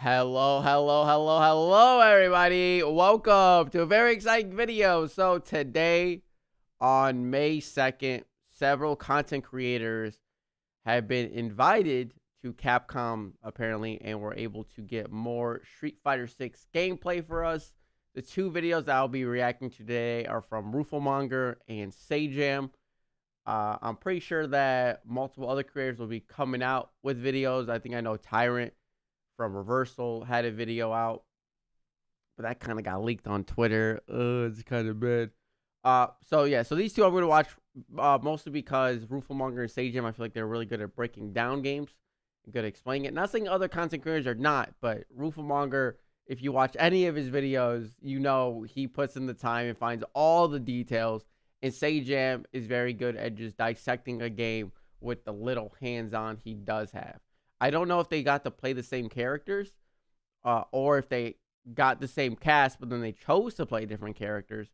Hello, everybody. Welcome to a very exciting video. So today, on May 2nd, several content creators have been invited to Capcom, apparently, and were able to get more Street Fighter 6 gameplay for us. The two videos that I'll be reacting to today are from Rooflemonger and Sajams. I'm pretty sure that multiple other creators will be coming out with videos. I think I know Tyrant from Reversal had a video out, but that kind of got leaked on Twitter. It's kind of bad. So these two I'm going to watch mostly because Rooflemonger and Sajams, I feel like they're really good at breaking down games and good at explaining it. Not saying other content creators are not, but Rooflemonger, if you watch any of his videos, you know he puts in the time and finds all the details. And Sajams is very good at just dissecting a game with the little hands-on he does have. I don't know if they got to play the same characters or if they got the same cast, but then they chose to play different characters.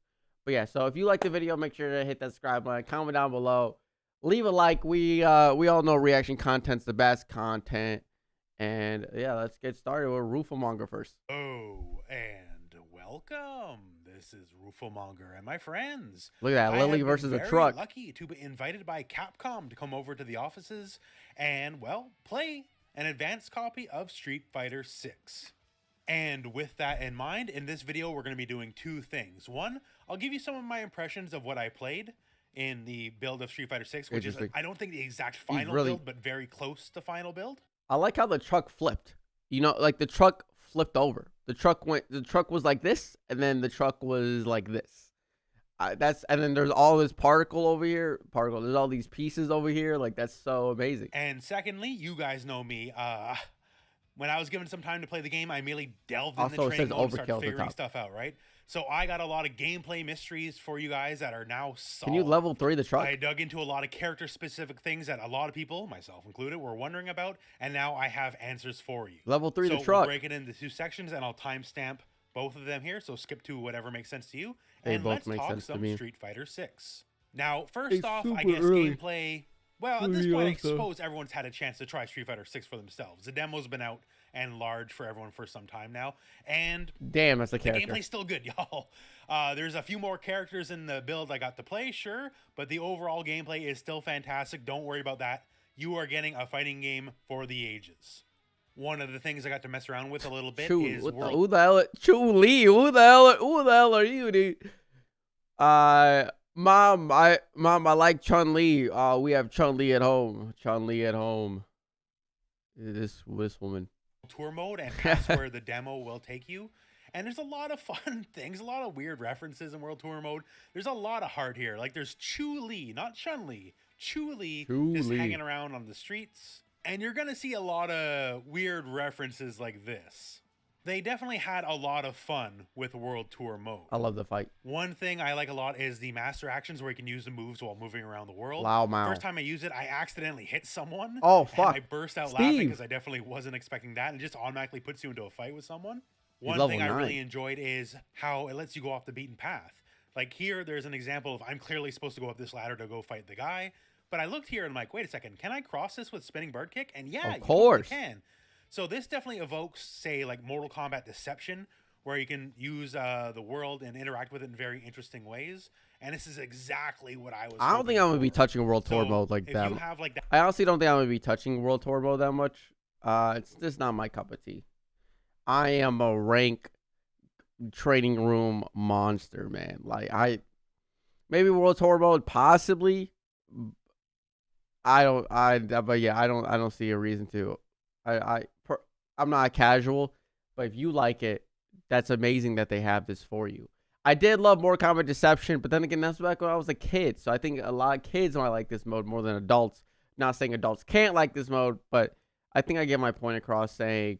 But yeah, so if you like the video, make sure to hit that subscribe button, comment down below, leave a like. We all know reaction content's the best content. And yeah, let's get started with Rooflemonger first. Oh, and welcome. This is Rooflemonger and my friends. Look at that, Lily versus a truck. Lucky to be invited by Capcom to come over to the offices and, well, play an advanced copy of Street Fighter 6. And with that in mind, in this video, we're going to be doing two things. One, I'll give you some of my impressions of what I played in the build of Street Fighter 6, which is, I don't think the exact final build, but very close to final build. I like how the truck flipped. You know, like the truck flipped over. The truck was like this, and then the truck was like this. And then there's all this particle over here. There's all these pieces over here. Like, that's so amazing. And secondly, you guys know me. When I was given some time to play the game, I immediately delved in the training mode and started figuring stuff out, right? So I got a lot of gameplay mysteries for you guys that are now solved. Can you level 3 the truck? I dug into a lot of character-specific things that a lot of people, myself included, were wondering about, and now I have answers for you. Level 3 the truck. So we'll break it into two sections, and I'll timestamp both of them here, so skip to whatever makes sense to you. And let's talk some Street Fighter 6. Now, first off, I guess gameplay... Well, at this point, I suppose everyone's had a chance to try Street Fighter 6 for themselves. The demo's been out and large for everyone for some time now. And damn, that's the character. The gameplay's still good, y'all. There's a few more characters in the build I got to play, sure, but the overall gameplay is still fantastic. Don't worry about that. You are getting a fighting game for the ages. One of the things I got to mess around with a little bit is who the hell? Chun-Li. Who the hell are you, dude? Mom, I like Chun-Li. We have Chun-Li at home. This woman. Tour mode, and that's where the demo will take you. And there's a lot of fun things, a lot of weird references in World Tour mode. There's a lot of heart here. Like, there's Chun-Li, not Chun-Li. Chun-Li just hanging around on the streets. And you're going to see a lot of weird references like this. They definitely had a lot of fun with World Tour mode. I love the fight. One thing I like a lot is the master actions where you can use the moves while moving around the world. Loud mouth. First time I used it, I accidentally hit someone. Oh, fuck. And I burst out laughing because I definitely wasn't expecting that. And it just automatically puts you into a fight with someone. One thing I really enjoyed is how it lets you go off the beaten path. Like here, there's an example of I'm clearly supposed to go up this ladder to go fight the guy. But I looked here and I'm like, wait a second, can I cross this with spinning bird kick? And yeah, of course you can. So this definitely evokes, say, like Mortal Kombat Deception, where you can use the world and interact with it in very interesting ways. And this is exactly what I was. I don't think I'm gonna be touching World Tour mode like that. I honestly don't think I'm gonna be touching World Tour mode that much. It's just not my cup of tea. I am a rank training room monster, man. Like maybe World Tour mode possibly. But yeah, I don't see a reason to. I'm not casual, but if you like it, that's amazing that they have this for you. I did love Mortal Kombat Deception, but then again, that's back when I was a kid. So I think a lot of kids might like this mode more than adults. Not saying adults can't like this mode, but I think I get my point across saying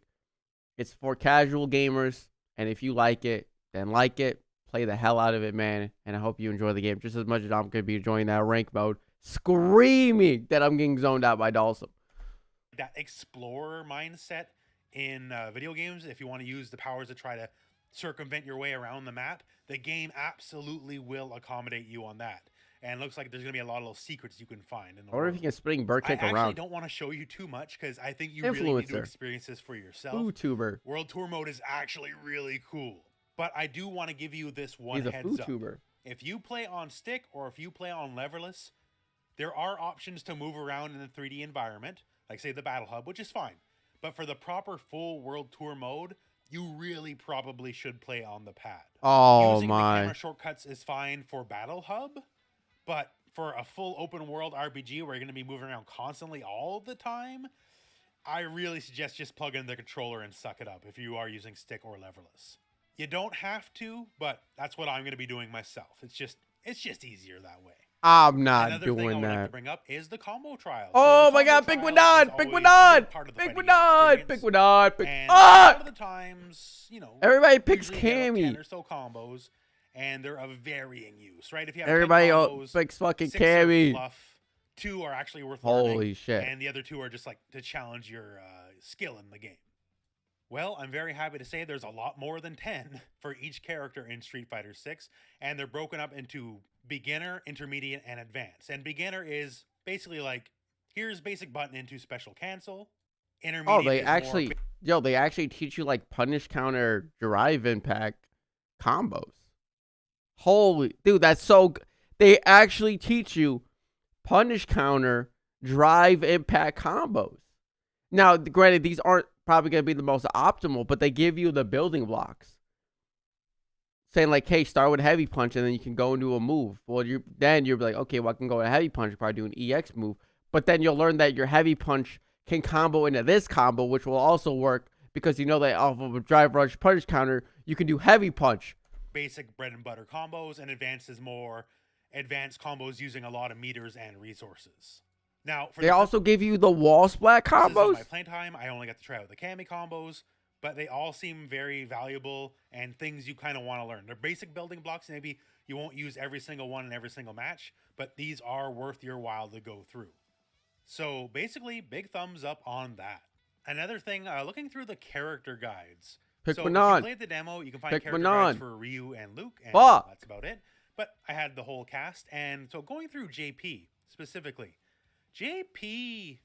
it's for casual gamers. And if you like it, then like it. Play the hell out of it, man. And I hope you enjoy the game just as much as I'm going to be enjoying that rank mode. Screaming that I'm getting zoned out by Dalsum. That explorer mindset in video games, if you want to use the powers to try to circumvent your way around the map, the game absolutely will accommodate you on that. and it looks like there's going to be a lot of little secrets you can find in the Or world. if you can spring bird kick I actually around. don't want to show you too much because I think you really need to experience this for yourself. YouTuber. World Tour Mode is actually really cool. But I do want to give you this one He's a heads up. YouTuber. If you play on stick or if you play on leverless, there are options to move around in the 3D environment, like say the Battle Hub, which is fine. But for the proper full World Tour Mode, you really probably should play on the pad. Oh Using my. the camera shortcuts is fine for Battle Hub, but for a full open world RPG where you're going to be moving around constantly all the time, I really suggest just plug in the controller and suck it up if you are using stick or leverless. You don't have to, but that's what I'm going to be doing myself. It's just easier that way. I'm not Another doing thing I would that. like to bring up is the combo trial. Oh So my god, combo pick one trial on! is Pick one always a on! big part of the Pick fighting one game on! experience. Pick one on! Pick And ah! a lot of the times, you know, Everybody picks usually get up 10 Cammy. or so combos, and they're of varying use, right? If you have Everybody 10 combos, picks fucking 6 are Cammy. fluff, 2 are actually worth Holy learning, shit. and the other 2 are just like to challenge your skill in the game. Well, I'm very happy to say there's a lot more than 10 for each character in Street Fighter 6, and they're broken up into beginner, intermediate, and advanced. And beginner is basically like, here's basic button into special cancel. Intermediate Oh, they is actually, more... yo, they actually teach you like punish counter, drive impact combos. Holy, dude, that's so. They actually teach you punish counter, drive impact combos. Now, granted, these aren't probably going to be the most optimal, but they give you the building blocks. Saying like, hey, start with heavy punch, and then you can go into a move. Well, you're like, okay, well, I can go with a heavy punch, probably do an EX move. But then you'll learn that your heavy punch can combo into this combo, which will also work because you know that off of a drive rush punch counter, you can do heavy punch. Basic bread and butter combos, and advanced is more advanced combos using a lot of meters and resources. Now, They also give you the wall splat combos. My playtime, I only got to try out the Cammy combos, but they all seem very valuable and things you kind of want to learn. They're basic building blocks. Maybe you won't use every single one in every single match, but these are worth your while to go through. So basically, big thumbs up on that. Another thing, looking through the character guides. Pick so one if on. you played the demo, you can find Pick character one on. guides for Ryu and Luke, and Fuck. that's about it. But I had the whole cast, and so going through JP specifically, JP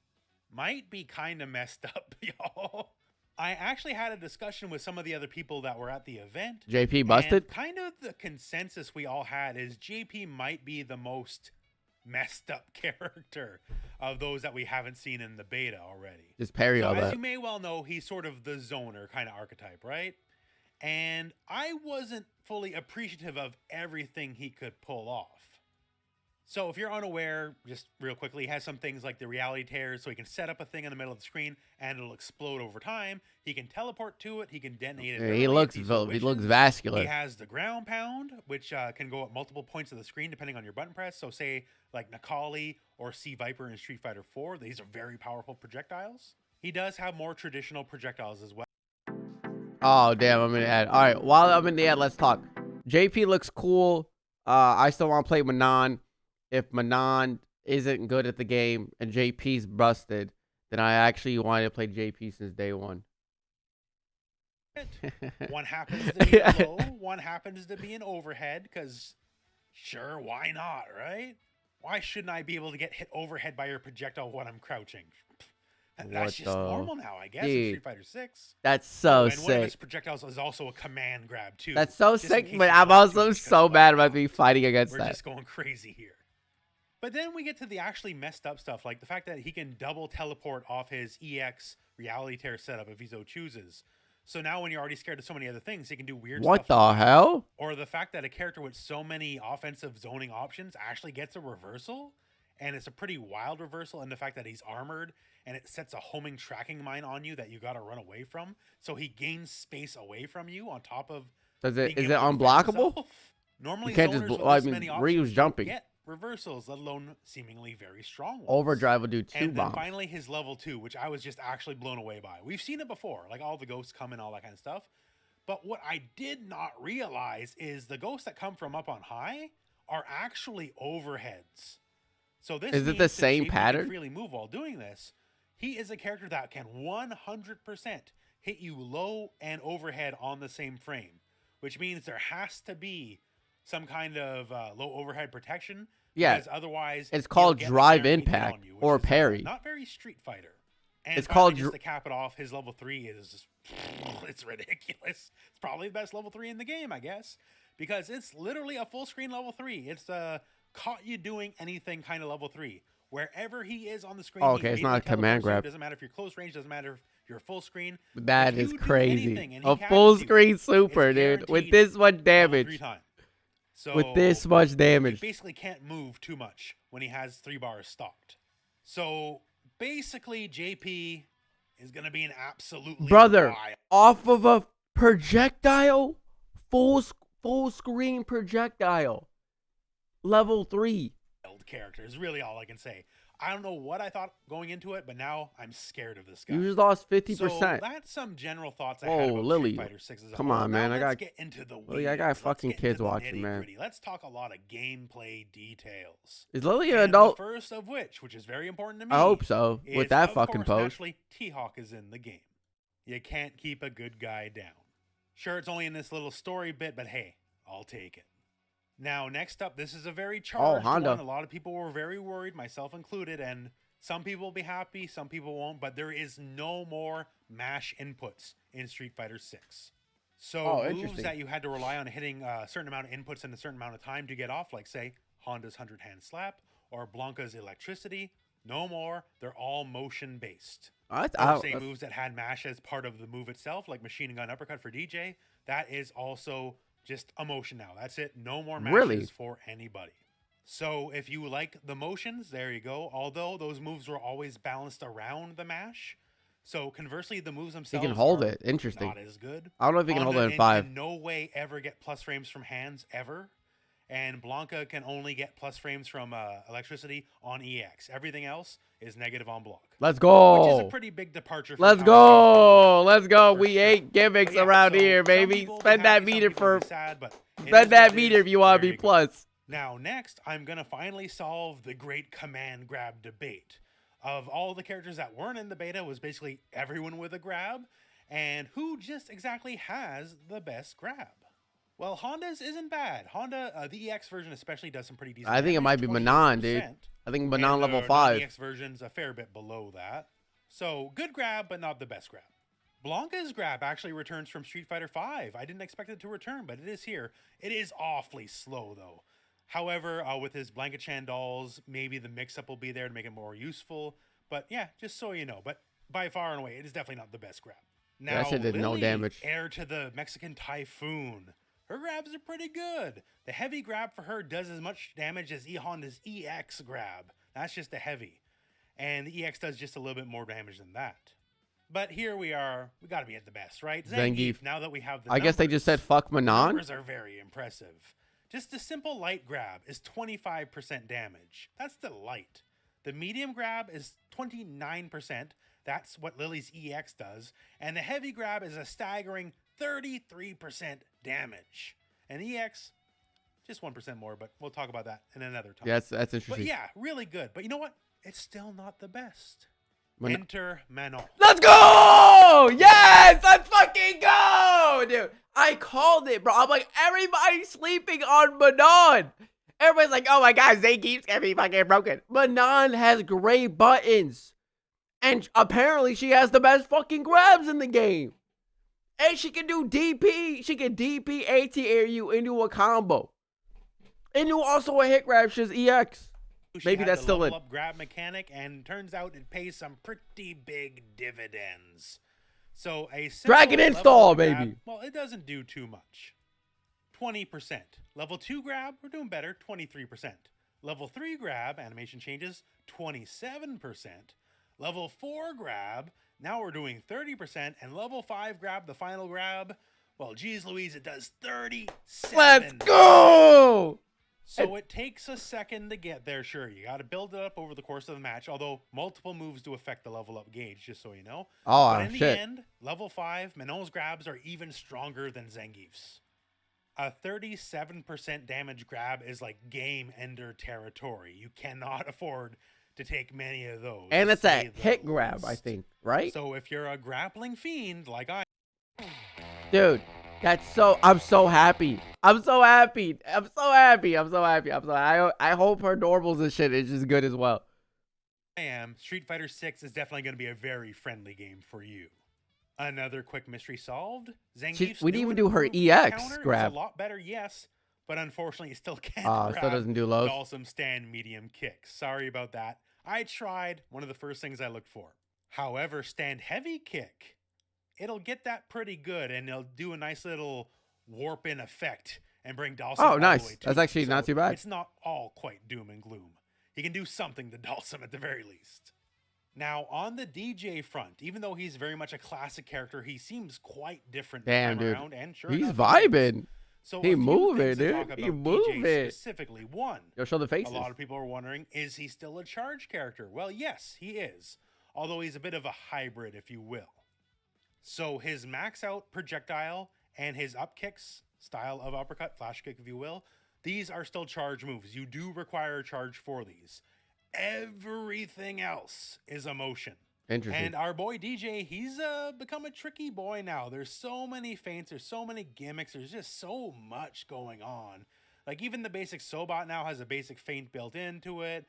might be kind of messed up, y'all. I actually had a discussion with some of the other people that were at the event. JP busted? And kind of the consensus we all had is JP might be the most messed up character of those that we haven't seen in the beta already. Just parry all As that. you may well know, he's sort of the zoner kind of archetype, right? And I wasn't fully appreciative of everything he could pull off. So if you're unaware, just real quickly, he has some things like the reality tears, so he can set up a thing in the middle of the screen and it'll explode over time. He can teleport to it. He can detonate it. He looks vascular. He has the ground pound, which can go at multiple points of the screen depending on your button press. So say like Nakali or Sea Viper in Street Fighter 4. These are very powerful projectiles. He does have more traditional projectiles as well. Oh, damn, I'm in the ad. All right, while I'm in the ad, let's talk. JP looks cool. I still want to play Manon. If Manon isn't good at the game and JP's busted, then I actually wanted to play JP since day one. One happens to be low, one happens to be an overhead, because sure, why not, right? Why shouldn't I be able to get hit overhead by your projectile when I'm crouching? That's just normal now, I guess, in Street Fighter 6. That's so and sick. One of his projectiles is also a command grab, too. That's so sick, but I'm also so mad about me fighting against that. We're just going crazy here. But then we get to the actually messed up stuff, like the fact that he can double teleport off his EX reality tear setup if he so chooses. So now when you're already scared of so many other things, he can do weird stuff. What the hell? Or the fact that a character with so many offensive zoning options actually gets a reversal. And it's a pretty wild reversal in the fact that he's armored and it sets a homing tracking mine on you that you got to run away from. So he gains space away from you on top of... Is it unblockable? Normally, you can't just... I mean, Ryu's jumping. Get reversals, let alone seemingly very strong ones. Overdrive will do 2 and bombs. And then finally his level 2, which I was just actually blown away by. We've seen it before, like all the ghosts come and all that kind of stuff. But what I did not realize is the ghosts that come from up on high are actually overheads. So this is it the same pattern? Can freely move while doing this. He is a character that can 100% hit you low and overhead on the same frame, which means there has to be some kind of low overhead protection. Yeah. Because otherwise, It's called drive guaranteed hit impact on you, or is, parry. not very Street Fighter. And It's finally, called just to cap it off, his level 3 is it's ridiculous. It's probably the best level 3 in the game, I guess, because it's literally a full screen level 3. It's caught you doing anything kind of level 3. Wherever he is on the screen, Oh, okay, it's not a command grab. Doesn't matter if you're close range, doesn't matter if you're full screen. That is crazy. A full screen super, dude, with this much damage. So with this much damage. You basically can't move too much when he has 3 bars stocked. So basically, JP is going to be an absolutely brother wild. Off of a projectile, full screen projectile, level 3 character is really all I can say. I don't know what I thought going into it, but now I'm scared of this guy. You just lost 50%. So that's some general thoughts I had about Lily. Street Fighter 6 as a Come whole. on, man. Now I got get into the Lily, I got fucking kids watching, man. Let's talk a lot of gameplay details. Is Lily an and adult? The first of which is very important to me. I hope so. With that fucking post. Naturally, T-Hawk is in the game. You can't keep a good guy down. Sure, it's only in this little story bit, but hey, I'll take it. Now, next up, this is a very charged one. A lot of people were very worried, myself included, and some people will be happy, some people won't, but there is no more mash inputs in Street Fighter 6. So moves that you had to rely on hitting a certain amount of inputs in a certain amount of time to get off, like, say, Honda's 100-hand slap or Blanca's electricity, no more. They're all motion-based. Say moves that had mash as part of the move itself, like machine gun uppercut for DJ, that is also just a motion now. That's it. No more mashes for anybody. So if you like the motions, there you go. Although those moves were always balanced around the mash. So conversely, the moves themselves can hold it. Interesting. Not as good. I don't know if he can hold it in 5. In no way ever get plus frames from hands ever. And Blanca can only get plus frames from electricity on EX. Everything else is negative on block. Let's go. Which is a pretty big departure. Let's go. Let's go. We ain't gimmicks around here, baby. Spend that meter for. Spend that meter if you want to be plus. Now, next, I'm going to finally solve the great command grab debate. Of all the characters that weren't in the beta, was basically everyone with a grab. And who just exactly has the best grab? Well, Honda's isn't bad. Honda, the EX version especially, does some pretty decent. I think it might be Manon, dude. I think Manon level 5. The EX version's a fair bit below that. So, good grab, but not the best grab. Blanca's grab actually returns from Street Fighter V. I didn't expect it to return, but it is here. It is awfully slow, though. However, with his Blanca-chan dolls, maybe the mix-up will be there to make it more useful. But yeah, just so you know. But by far and away, it is definitely not the best grab. Now, that did no damage. Heir to the Mexican Typhoon. Her grabs are pretty good. The heavy grab for her does as much damage as Honda's EX grab. That's just a heavy. And the EX does just a little bit more damage than that. But here we are. We got to be at the best, right? Zangief. Now that we have the I guess they just said fuck Manon. Numbers are very impressive. Just a simple light grab is 25% damage. That's the light. The medium grab is 29%. That's what Lily's EX does. And the heavy grab is a staggering 33% damage. And EX, just 1% more, but we'll talk about that in another time. Yeah, that's interesting. But yeah, really good. But you know what? It's still not the best. Enter Manon. Let's go! Yes! Let's fucking go! Dude, I called it, bro. I'm like, everybody's sleeping on Manon. Everybody's like, oh my god, Zangief's gonna be fucking broken. Manon has gray buttons. And apparently she has the best fucking grabs in the game. And she can do DP. She can DP AT-air you into a combo. Into also a hit grab. She's EX. Maybe that's still in. Up grab mechanic, and turns out it pays some pretty big dividends. So a Dragon install, baby. Well, it doesn't do too much. 20%. Level 2 grab, we're doing better, 23%. Level 3 grab, animation changes, 27%. Level 4 grab, now we're doing 30%. And level 5 grab, the final grab, well, geez Louise, it does 37%. Let's go! So it takes a second to get there, sure. You got to build it up over the course of the match, although multiple moves do affect the level up gauge, just so you know. Oh, but in the end, level 5, Manon's grabs are even stronger than Zangief's. A 37% damage grab is like game ender territory. You cannot afford to take many of those. And it's a hit grab, I think, right? So if you're a grappling fiend like I... Dude, That's so. I'm so happy. I'm so happy. I'm so happy. I'm so happy. I'm so. I hope her normals and shit is just good as well. Street Fighter 6 is definitely going to be a very friendly game for you. Another quick mystery solved. Zangief's We didn't even do her EX grab. Is a lot better, yes, but unfortunately, it still can't grab still doesn't do lows. Dalsum stand medium kicks. Sorry about that. I tried. One of the first things I looked for. However, stand heavy kick, it'll get that pretty good, and it'll do a nice little warp in effect and bring Dalsum all nice. the way to That's actually not too bad. It's not all quite doom and gloom. He can do something to Dalsum at the very least. Now, on the DJ front, even though he's very much a classic character, he seems quite different this time around. And sure he's enough, vibing. So he moving, dude. He moving. Specifically, one. Yo, show the faces. A lot of people are wondering, is he still a charge character? Well, yes, he is. Although he's a bit of a hybrid, if you will. So his max out projectile and his up kicks, style of uppercut, flash kick, if you will, these are still charge moves. You do require a charge for these. Everything else is emotion. Interesting. And our boy DJ, he's become a tricky boy now. There's so many feints, there's so many gimmicks, there's just so much going on. Like even the basic Sobot now has a basic feint built into it,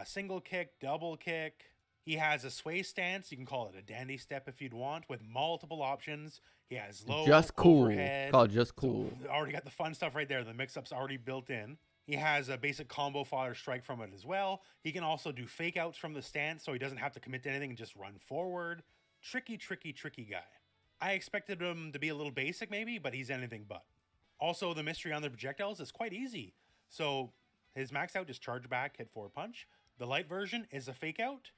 single kick, double kick. He has a sway stance. You can call it a dandy step if you'd want, with multiple options. He has low, just cool. Overhead. Called just cool. So already got the fun stuff right there. The mix-up's already built in. He has a basic combo fodder strike from it as well. He can also do fake outs from the stance, so he doesn't have to commit to anything and just run forward. Tricky, tricky, tricky guy. I expected him to be a little basic maybe, but he's anything but. Also, the mystery on the projectiles is quite easy. So his max out is charge back, hit forward punch. The light version is a fake out.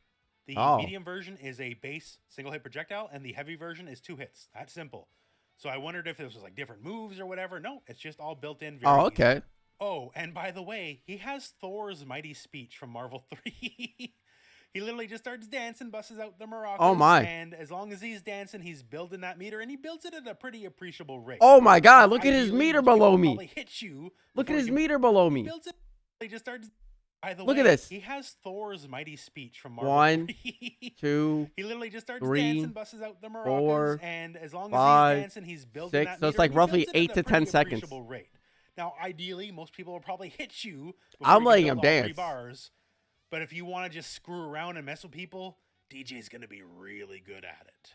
The medium version is a base single hit projectile, and the heavy version is 2 hits. That's simple. So I wondered if this was like different moves or whatever. No, it's just all built in. Very okay. Easy. Oh, and by the way, he has Thor's mighty speech from Marvel 3. He literally just starts dancing, busts out the maracas. Oh my! And as long as he's dancing, he's building that meter, and he builds it at a pretty appreciable rate. Oh my God! Look at his meter below me. Hit you. Look at his meter below me. He builds it. He just starts. By the Look way, at this. He has Thor's mighty speech from Marvel 1, 3. 2, he literally just starts 3, dancing, busts out the maracas, 4, and as long 5, as he's dancing, he's building 6. that So meter. it's like roughly 8 to 10 seconds. Rate. Now, ideally, most people will probably hit you. I'm letting him dance. 3 bars, but if you want to just screw around and mess with people, DJ's going to be really good at it.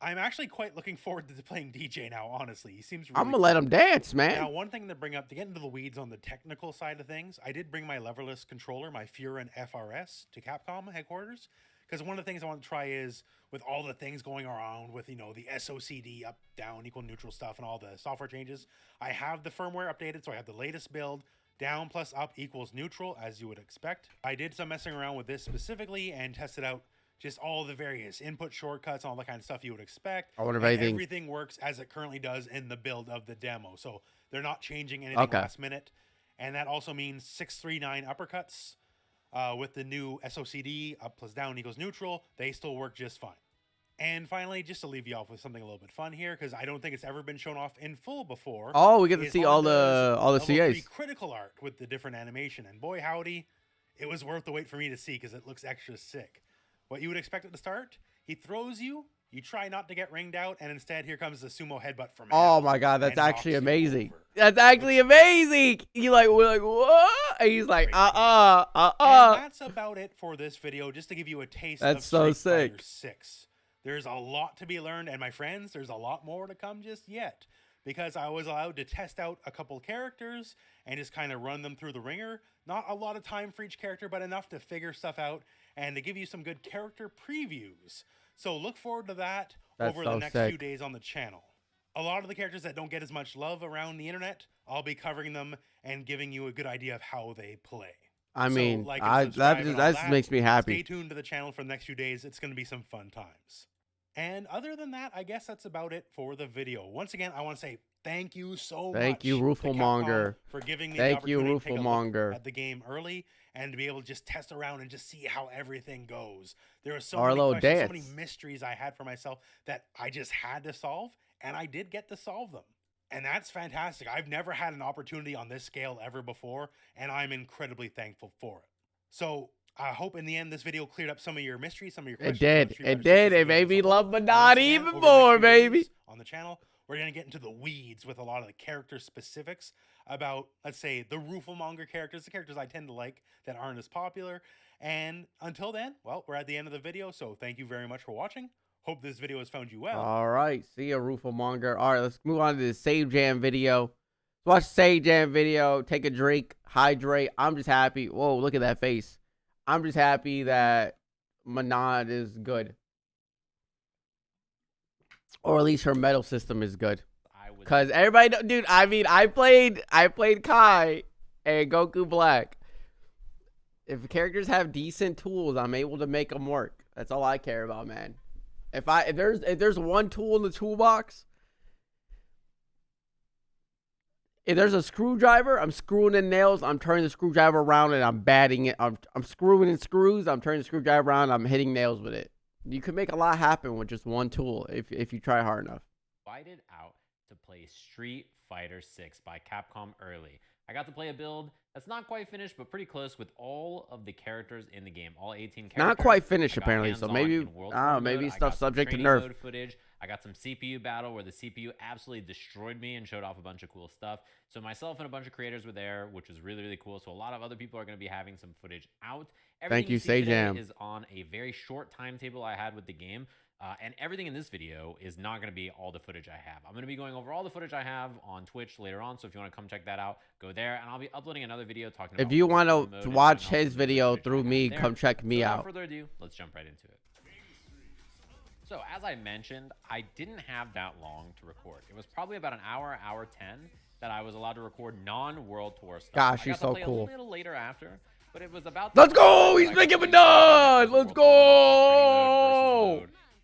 I'm actually quite looking forward to playing DJ now, honestly. He seems really I'm going to let him dance, man. Now, one thing to bring up, to get into the weeds on the technical side of things, I did bring my leverless controller, my Furin FRS, to Capcom headquarters. Because one of the things I want to try is, with all the things going around with, you know, the SOCD, up, down, equal, neutral stuff, and all the software changes, I have the firmware updated, so I have the latest build. Down plus up equals neutral, as you would expect. I did some messing around with this specifically and tested out just all the various input shortcuts and all the kind of stuff you would expect. I wonder if everything works as it currently does in the build of the demo. So they're not changing anything last minute. And that also means 639 uppercuts with the new SOCD, up plus down equals neutral. They still work just fine. And finally, just to leave you off with something a little bit fun here, because I don't think it's ever been shown off in full before. Oh, we get to see all the CAs. Critical art with the different animation. And boy, howdy, it was worth the wait for me to see because it looks extra sick. What you would expect at the start, he throws you, you try not to get ringed out, and instead here comes the sumo headbutt from hell. Oh my God, that's actually amazing. That's actually amazing. We're like, what? And he's like, And that's about it for this video, just to give you a taste of Street Fighter 6. There's a lot to be learned, and my friends, there's a lot more to come just yet. Because I was allowed to test out a couple characters and just kind of run them through the ringer. Not a lot of time for each character, but enough to figure stuff out and to give you some good character previews. So look forward to that over the next few days on the channel. A lot of the characters that don't get as much love around the internet, I'll be covering them and giving you a good idea of how they play. I mean, that makes me happy. Stay tuned to the channel for the next few days. It's going to be some fun times. And other than that, I guess that's about it for the video. Once again, I want to say thank you so much. Thank you, Rooflemonger, for giving me the opportunity to take a look at the game early and to be able to just test around and just see how everything goes. There are so many questions, so many mysteries I had for myself that I just had to solve, and I did get to solve them. And that's fantastic. I've never had an opportunity on this scale ever before, and I'm incredibly thankful for it. So I hope in the end this video cleared up some of your mysteries, some of your questions. It did. It made me love Manat even more, baby. On the channel, we're going to get into the weeds with a lot of the character specifics about, let's say, the Rooflemonger characters, the characters I tend to like that aren't as popular. And until then, well, we're at the end of the video, so thank you very much for watching. Hope this video has found you well. All right. See ya, Rooflemonger. All right, let's move on to the Save Jam video. Let's watch Save Jam video. Take a drink. Hydrate. I'm just happy. Whoa, look at that face. I'm just happy that Manad is good. Or at least her metal system is good. Because everybody, dude, I mean, I played Kai and Goku Black. If characters have decent tools, I'm able to make them work. That's all I care about, man. If there's one tool in the toolbox, if there's a screwdriver, I'm screwing in nails, I'm turning the screwdriver around and I'm batting it. I'm screwing in screws, I'm turning the screwdriver around, I'm hitting nails with it. You can make a lot happen with just one tool if you try hard enough. Invited out to play Street Fighter 6 by Capcom early. I got to play a build that's not quite finished, but pretty close with all of the characters in the game, all 18 characters. Not quite finished apparently, so maybe maybe stuff subject to nerf. Footage. I got some CPU battle where the CPU absolutely destroyed me and showed off a bunch of cool stuff. So myself and a bunch of creators were there, which was really, really cool. So a lot of other people are going to be having some footage out. Everything Thank you, Sajams. Is on a very short timetable I had with the game. And everything in this video is not going to be all the footage I have. I'm going to be going over all the footage I have on Twitch later on. So if you want to come check that out, go there. And I'll be uploading another video talking about... If you want to watch his video through me, come check me out. Without further ado, let's jump right into it. So as I mentioned, I didn't have that long to record. It was probably about an hour, hour 10 that I was allowed to record non-World Tour stuff. Gosh, he's so cool. A little later after, but it was about... Let's go! He's making it done! Let's go!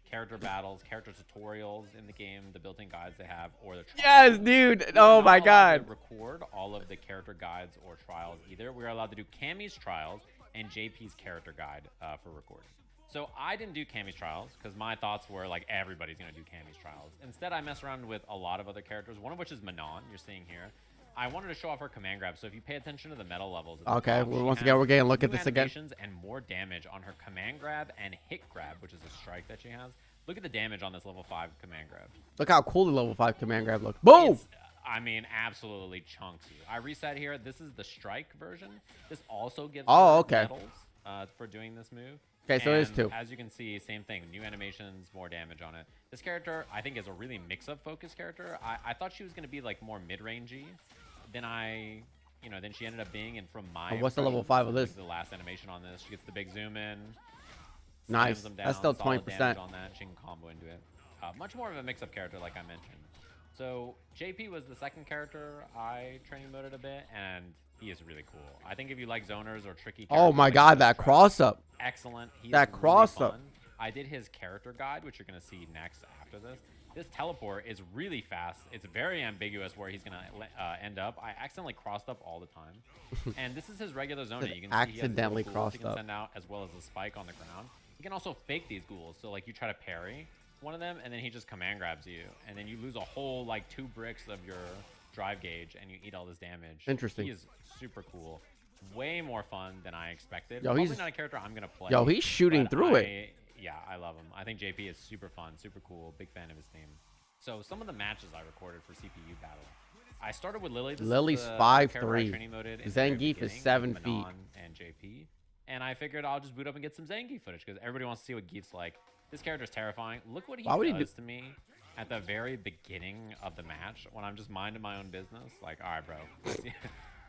Character battles, character tutorials in the game, the built-in guides they have, or the trials. Yes, dude. Oh my god. Record all of the character guides or trials either. We are allowed to do Cammy's trials and JP's character guide for recording. So I didn't do Cammy's trials because my thoughts were like everybody's gonna do Cammy's trials. Instead, I messed around with a lot of other characters. One of which is Manon. You're seeing here. I wanted to show off her command grab. So if you pay attention to the metal levels, okay. Well, once again, we're getting a look at this again. And more damage on her command grab and hit grab, which is a strike that she has. Look at the damage on this level 5 command grab. Look how cool the level 5 command grab looks. Boom! I mean, absolutely chunks you. I reset here. This is the strike version. This also gives medals for doing this move. Okay, so it is 2. As you can see, same thing. New animations, more damage on it. This character, I think, is a really mix-up focused character. I thought she was going to be like more mid-rangey than than she ended up being. And from my what's the level 5 of this? The last animation on this, she gets the big zoom in. Nice. Down, that's still 20% on that. She can combo into it. Much more of a mix-up character, like I mentioned. So JP was the second character I training moded a bit, and he is really cool. I think if you like zoners or tricky characters, oh my god, that cross-up. Excellent. He's that cross-up. Really I did his character guide, which you're going to see next after this. This teleport is really fast. It's very ambiguous where he's going to end up. I accidentally crossed up all the time. And this is his regular zoner. You can see accidentally he has crossed he can up. send out, as well as a spike on the ground. You can also fake these ghouls. So like you try to parry one of them, and then he just command grabs you. And then you lose a whole like 2 bricks of your drive gauge, and you eat all this damage. Interesting. He is super cool. Way more fun than I expected. Yo, Probably not a character I'm going to play. Yo, he's shooting through it. Yeah, I love him. I think JP is super fun, super cool. Big fan of his theme. So some of the matches I recorded for CPU battle. I started with Lily. Lily's 5'3". Zangief is 7 feet. And JP. And I figured I'll just boot up and get some Zangief footage because everybody wants to see what Geef's like. This character's terrifying. Look what he does to me at the very beginning of the match when I'm just minding my own business. Like, all right, bro.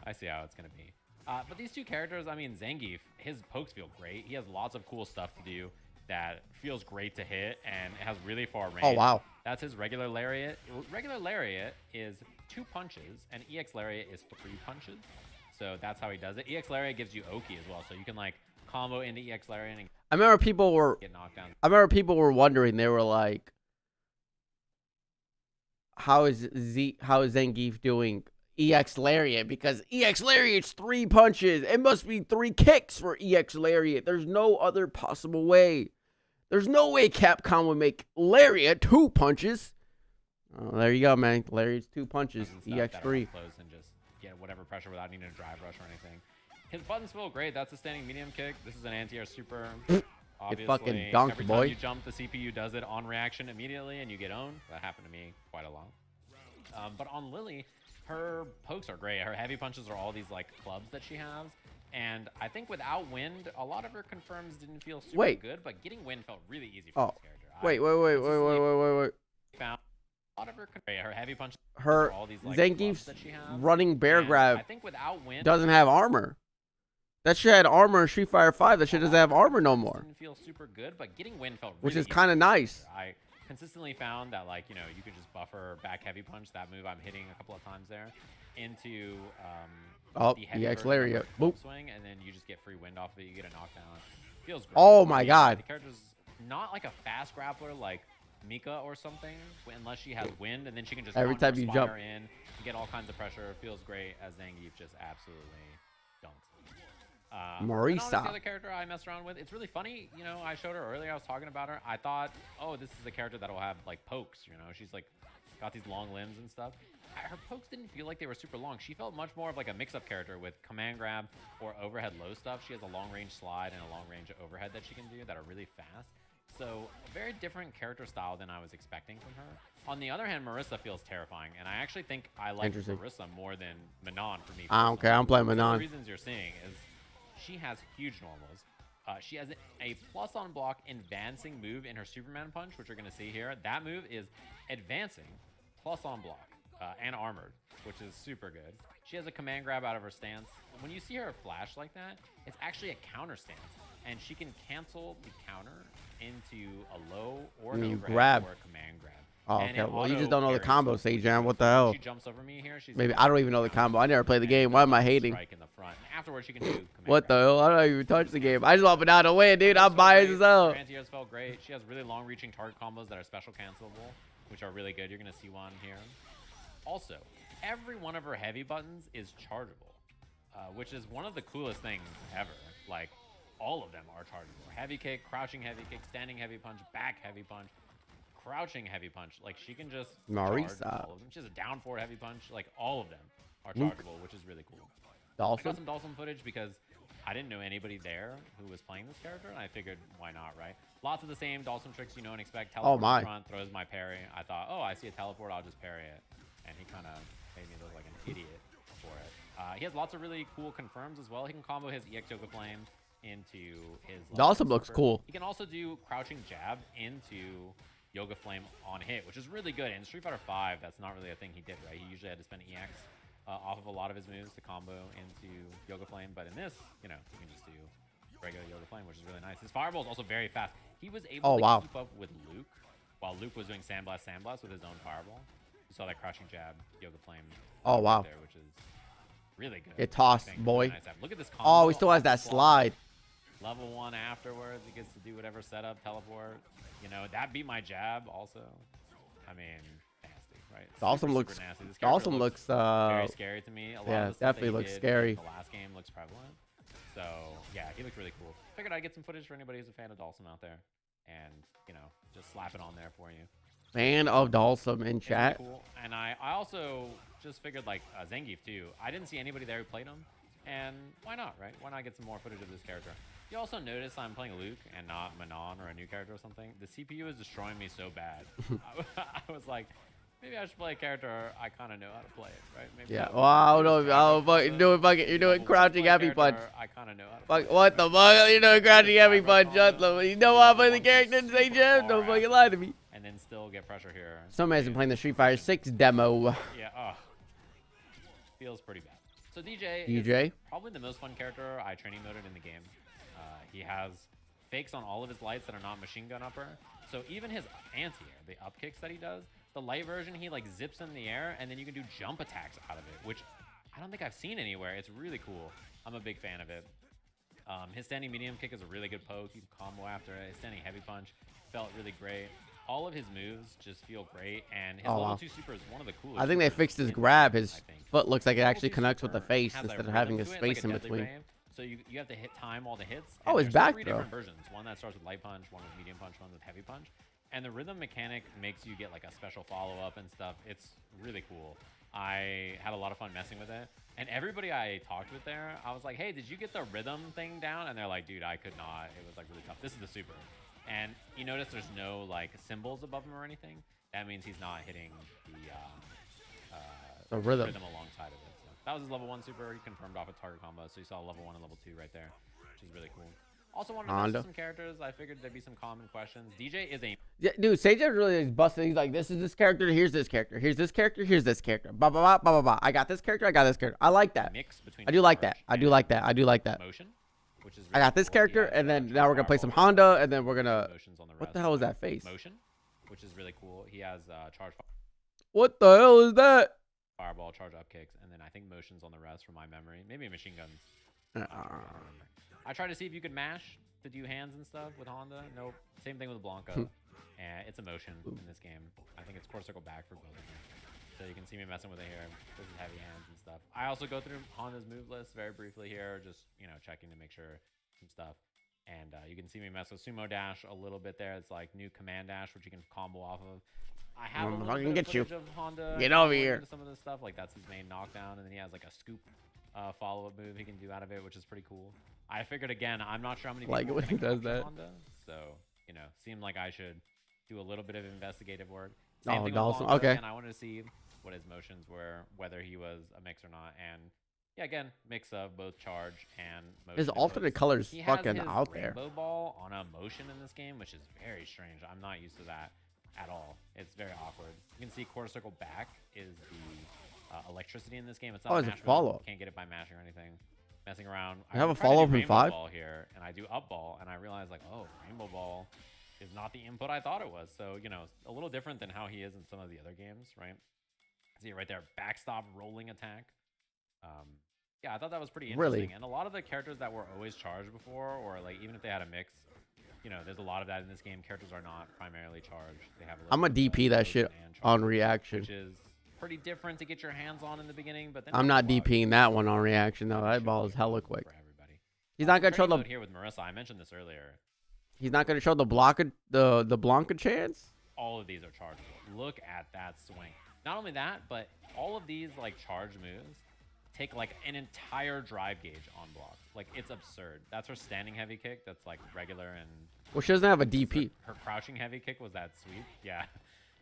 I see how it's going to be. But these two characters, I mean, Zangief, his pokes feel great. He has lots of cool stuff to do that feels great to hit, and it has really far range. Oh, wow. That's his regular lariat. Regular lariat is 2 punches, and EX lariat is 3 punches. So that's how he does it. EX lariat gives you Oki as well, so you can like combo into EX lariat and I remember people were get knocked down. I remember people were wondering. They were like, how is Zangief doing EX lariat? Because EX lariat's 3 punches. It must be 3 kicks for EX lariat. There's no other possible way. There's no way Capcom would make lariat 2 punches. Oh, there you go, man. Lariat's 2 punches. EX 3. Close and just get whatever pressure without needing a drive rush or anything. His buttons feel great. That's a standing medium kick. This is an anti-air super. Obviously, it fucking dunked, every boy. time you jump, the CPU does it on reaction immediately, and you get owned. That happened to me quite a lot. But on Lily, her pokes are great. Her heavy punches are all these like clubs that she has. And I think without wind, a lot of her confirms didn't feel super good, but getting wind felt really easy for this character. Wait. Found a lot of her heavy punches. Her All these, like, Zangief's that she has. running bear grab I think without wind doesn't have armor. That shit had armor in Street Fighter 5. That shit doesn't have armor no more. Didn't feel super good, but getting wind felt really which is easy kind of nice. I consistently found that, like, you know, you could just buffer back heavy punch. That move I'm hitting a couple of times there into the heavy EX version of lariat. her Boop. swing, and then you just get free wind off of it. You get a knockdown. Feels great. Oh my god. The character's not like a fast grappler like Mika or something, unless she has wind, and then she can just every time you jump in and get all kinds of pressure. It feels great as Zangief just absolutely dunks. Marisa. The other character I messed around with, it's really funny. You know, I showed her earlier. I was talking about her. I thought, oh, this is a character that'll have like pokes. You know, she's like got these long limbs and stuff. Her pokes didn't feel like they were super long. She felt much more of like a mix-up character with command grab or overhead low stuff. She has a long-range slide and a long-range overhead that she can do that are really fast. So a very different character style than I was expecting from her. On the other hand, Marisa feels terrifying, and I actually think I like Marisa more than Manon for me. I don't care. I'm playing Manon. One of the reasons you're seeing is she has huge normals. She has a plus on block advancing move in her Superman punch, which you're going to see here. That move is advancing plus on block and armored, which is super good. She has a command grab out of her stance. When you see her flash like that, it's actually a counter stance, and she can cancel the counter into a low or an overhead or a command grab. Oh, okay. Well, you just don't know the combo, Sajam. What the hell? She jumps over me here. Maybe I don't even know the combo. I never played the game. Why am I hating? Strike in the front. Afterwards, she can do what the hell? I don't even touch the game. I just want Banana to win, dude. I'm biased as hell. Anti-airs felt great. She has really long-reaching target combos that are special cancelable, which are really good. You're going to see one here. Also, every one of her heavy buttons is chargeable, which is one of the coolest things ever. Like, all of them are chargeable. Heavy kick, crouching heavy kick, standing heavy punch, back heavy punch, crouching heavy punch. Like, she can just Marisa. charge all of them. She has a down forward heavy punch. Like, all of them are chargeable, which is really cool. Dhalsim? I got some Dhalsim footage because I didn't know anybody there who was playing this character, and I figured, why not, right? Lots of the same Dhalsim tricks you know and expect. Teleport in front, throws my parry. I thought, oh, I see a teleport, I'll just parry it. And he kind of made me look like an idiot for it. He has lots of really cool confirms as well. He can combo his EX Yoga Flame into his... Dhalsim looks cool. He can also do crouching jab into Yoga Flame on hit, which is really good. In Street Fighter 5, that's not really a thing he did, right? He usually had to spend EX off of a lot of his moves to combo into Yoga Flame. But in this, you know, you can just do regular Yoga Flame, which is really nice. His fireball is also very fast. He was able to keep up with Luke while Luke was doing Sandblast with his own fireball. You saw that crouching jab, Yoga Flame. There, which is really good. Get tossed, boy. Nice. Look at this combo. Oh, he still has that slide. Level 1 afterwards, he gets to do whatever setup, teleport. You know, that beat my jab also. I mean, nasty, right? Dhalsim looks nasty. Dhalsim looks very scary to me. A lot of the stuff definitely looks scary. The last game looks prevalent. So, yeah, he looked really cool. Figured I'd get some footage for anybody who's a fan of Dhalsim out there. And, you know, just slap it on there for you. Fan of Dhalsim in chat. Cool. And I also just figured, like, Zangief, too. I didn't see anybody there who played him. And why not, right? Why not get some more footage of this character? You also notice I'm playing Luke and not Manon or a new character or something. The CPU is destroying me so bad. I was like, maybe I should play a character I kind of know how to play it, right? Maybe well, I don't know. You're doing crouching heavy punch. I kind of know how to play what the fuck? You're doing crouching heavy punch. You know how I play the character and say Jam? Don't fucking lie to me. And then still get pressure here. Some man's been playing the Street Fighter 6 demo. Yeah, feels pretty bad. So DJ is probably the most fun character I training moded in the game. He has fakes on all of his lights that are not machine gun upper. So even his anti-air, the up kicks that he does, the light version, he like zips in the air and then you can do jump attacks out of it, which I don't think I've seen anywhere. It's really cool. I'm a big fan of it. His standing medium kick is a really good poke. You can combo after it. His standing heavy punch felt really great. All of his moves just feel great, and his level 2 super is one of the coolest. I think they fixed his grab. His foot looks like it actually connects with the face instead of having a space in between. So you have to time all the hits. Oh, it's back, 3 different versions. One that starts with light punch, one with medium punch, one with heavy punch. And the rhythm mechanic makes you get like a special follow-up and stuff. It's really cool. I had a lot of fun messing with it. And everybody I talked with there, I was like, hey, did you get the rhythm thing down? And they're like, dude, I could not. It was like really tough. This is the super. And you notice there's no like symbols above him or anything. That means he's not hitting a rhythm alongside of it. So that was his level 1 super. He confirmed off a target combo, so you saw level 1 and level 2 right there, which is really cool. Also wanted to mention some characters. I figured there'd be some common questions. DJ is a... Yeah, dude, Sajams really is busting. He's like, this is this character, here's this character, here's this character, here's this character. Blah, blah, blah, blah, blah, blah. I got this character, I got this character. I like that. I do like that. I do like that. I do like that. Motion, which is really I got this character, and then now we're going to play some Honda, and then we're going to... What the hell is that face? Motion, which is really cool. He has charge... What the hell is that? Fireball, charge up kicks, and then I think motions on the rest from my memory. Maybe machine guns. I tried to see if you could mash to do hands and stuff with Honda. Nope. Same thing with Blanca. And it's a motion in this game. I think it's core circle back for both of them. So you can see me messing with it here. This is heavy hands and stuff. I also go through Honda's move list very briefly here, just, you know, checking to make sure some stuff. And you can see me mess with Sumo Dash a little bit there. It's like new command dash, which you can combo off of. I have a little bit of footage of Honda. Get over here. Some of this stuff, like that's his main knockdown, and then he has like a scoop follow-up move he can do out of it, which is pretty cool. I figured again, I'm not sure how many people when he does that. Honda, so you know, seemed like I should do a little bit of investigative work. Same thing with awesome. Blanca, Okay. And I wanted to see what his motions were, whether he was a mix or not, and yeah, again, mix of both charge and motion. His alternate colors he fucking has his out there. Rainbow ball on a motion in this game, which is very strange. I'm not used to that at all. It's very awkward. You can see quarter circle back is the electricity in this game. It's not it's a follow-up. Can't get it by mashing or anything. Messing around. I have a follow-up in 5 ball here, and I do up ball, and I realize like, oh, rainbow ball is not the input I thought it was. So you know, a little different than how he is in some of the other games, right? See it right there, backstop rolling attack. Yeah, I thought that was pretty interesting. Really? And a lot of the characters that were always charged before, or like even if they had a mix, you know, there's a lot of that in this game. Characters are not primarily charged. They have. I'm a DP that shit on reaction, which is pretty different to get your hands on in the beginning. But then I'm not DPing that one on reaction though. That ball is hella quick. For everybody. He's not gonna show the here with Marisa. I mentioned this earlier. He's not gonna show the Blanca chance. All of these are chargeable. Look at that swing. Not only that, but all of these like charge moves take like an entire drive gauge on block. Like it's absurd. That's her standing heavy kick. That's like regular and. Well, she doesn't have a DP. Her crouching heavy kick was that sweep. Yeah.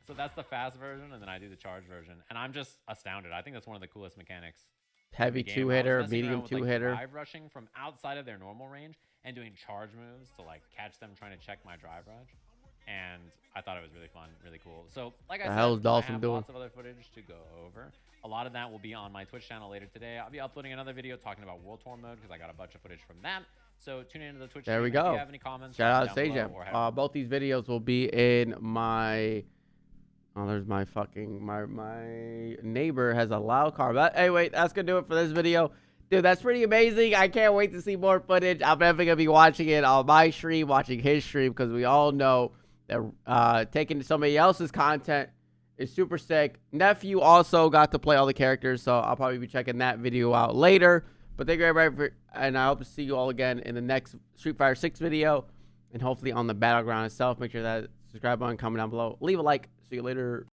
So that's the fast version, and then I do the charge version, and I'm just astounded. I think that's one of the coolest mechanics. Heavy 2-hitter, medium with, 2-hitter. Like, drive rushing from outside of their normal range and doing charge moves to like catch them trying to check my drive rush. And I thought it was really fun, really cool. So, like I said, I have lots of other footage to go over. A lot of that will be on my Twitch channel later today. I'll be uploading another video talking about World Tour mode because I got a bunch of footage from that. So tune into the Twitch. There we go. If you have any comments, shout out Sajams. Both these videos will be in my. Oh, there's my fucking my neighbor has a loud car. But anyway, that's gonna do it for this video. Dude, that's pretty amazing. I can't wait to see more footage. I'm definitely gonna be watching it on my stream, watching his stream, because we all know that taking somebody else's content is super sick. Nephew also got to play all the characters, so I'll probably be checking that video out later. But thank you everybody and I hope to see you all again in the next Street Fighter 6 video, and hopefully on the battleground itself. Make sure that subscribe button, comment down below, leave a like. See you later.